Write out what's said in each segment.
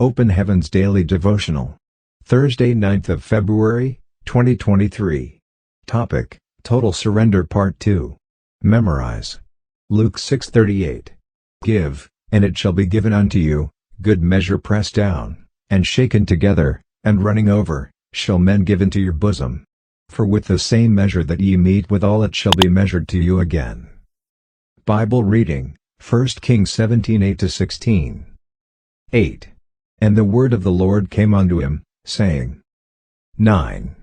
Open Heavens Daily Devotional. Thursday, 9th of February, 2023. Topic: Total Surrender Part 2. Memorize. Luke 6:38. Give, and it shall be given unto you, good measure pressed down, and shaken together, and running over, shall men give into your bosom. For with the same measure that ye mete withal it shall be measured to you again. Bible reading, 1 Kings 17:8-16. 8. And the word of the Lord came unto him, saying. 9.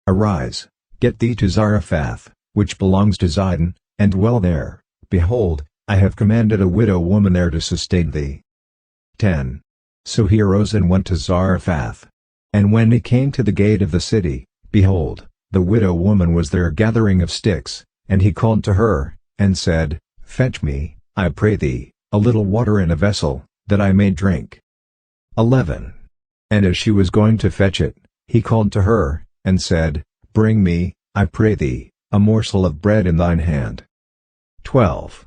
Arise, get thee to Zarephath, which belongs to Zidon, and dwell there. Behold, I have commanded a widow woman there to sustain thee. 10. So he arose and went to Zarephath. And when he came to the gate of the city, behold, the widow woman was there gathering of sticks, and he called to her, and said, Fetch me, I pray thee, a little water in a vessel, that I may drink. 11. And as she was going to fetch it, he called to her, and said, Bring me, I pray thee, a morsel of bread in thine hand. 12.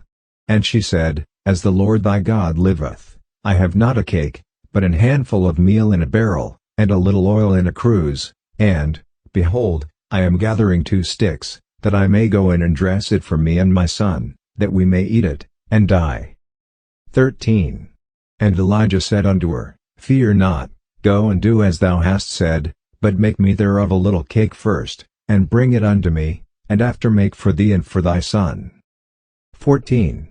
And she said, As the Lord thy God liveth, I have not a cake, but an handful of meal in a barrel, and a little oil in a cruse, and, behold, I am gathering 2 sticks, that I may go in and dress it for me and my son, that we may eat it, and die. 13. And Elijah said unto her, Fear not, go and do as thou hast said, but make me thereof a little cake first, and bring it unto me, and after make for thee and for thy son. 14.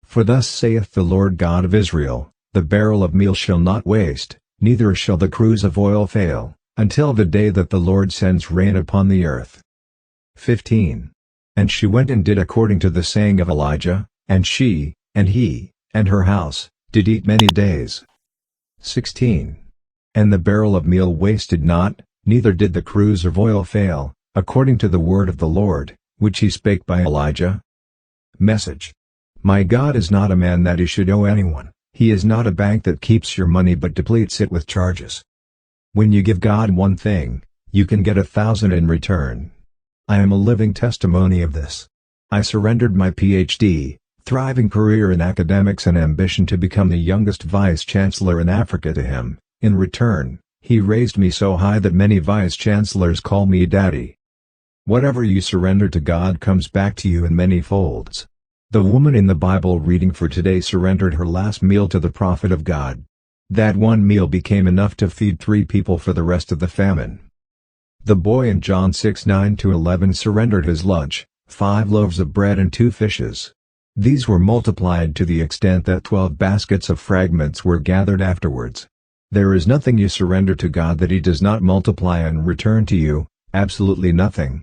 For thus saith the Lord God of Israel, The barrel of meal shall not waste, neither shall the cruse of oil fail, until the day that the Lord sends rain upon the earth. 15. And she went and did according to the saying of Elijah, and she, and he, and her house, did eat many days. 16. And the barrel of meal wasted not, neither did the cruse of oil fail, according to the word of the Lord, which he spake by Elijah. Message. My God is not a man that he should owe anyone, he is not a bank that keeps your money but depletes it with charges. When you give God one thing, you can get 1,000 in return. I am a living testimony of this. I surrendered my Ph.D., thriving career in academics and ambition to become the youngest vice-chancellor in Africa to him. In return, he raised me so high that many vice-chancellors call me daddy. Whatever you surrender to God comes back to you in many folds. The woman in the Bible reading for today surrendered her last meal to the prophet of God. That one meal became enough to feed 3 people for the rest of the famine. The boy in John 6:9-11 surrendered his lunch, 5 loaves of bread and 2 fishes. These were multiplied to the extent that 12 baskets of fragments were gathered afterwards. There is nothing you surrender to God that he does not multiply and return to you, absolutely nothing.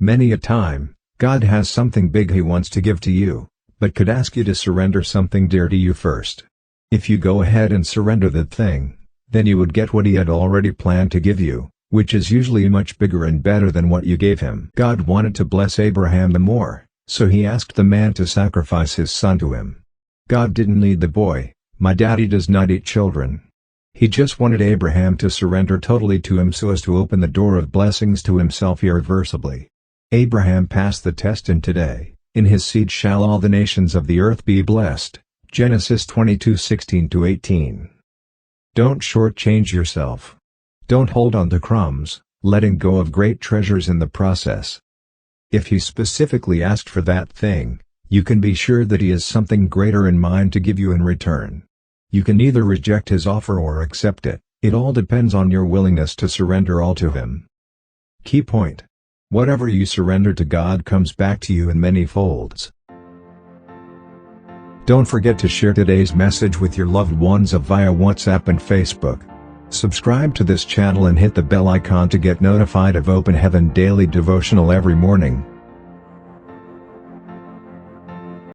Many a time, God has something big he wants to give to you, but could ask you to surrender something dear to you first. If you go ahead and surrender that thing, then you would get what he had already planned to give you, which is usually much bigger and better than what you gave him. God wanted to bless Abraham the more, so he asked the man to sacrifice his son to him. God didn't need the boy, my daddy does not eat children. He just wanted Abraham to surrender totally to him so as to open the door of blessings to himself irreversibly. Abraham passed the test, and today, in his seed shall all the nations of the earth be blessed. Genesis 22:16-18. Don't shortchange yourself. Don't hold on to crumbs, letting go of great treasures in the process. If he specifically asked for that thing, you can be sure that he has something greater in mind to give you in return. You can either reject his offer or accept it. It all depends on your willingness to surrender all to him. Key point. Whatever you surrender to God comes back to you in many folds. Don't forget to share today's message with your loved ones via WhatsApp and Facebook. Subscribe to this channel and hit the bell icon to get notified of Open Heaven Daily Devotional every morning.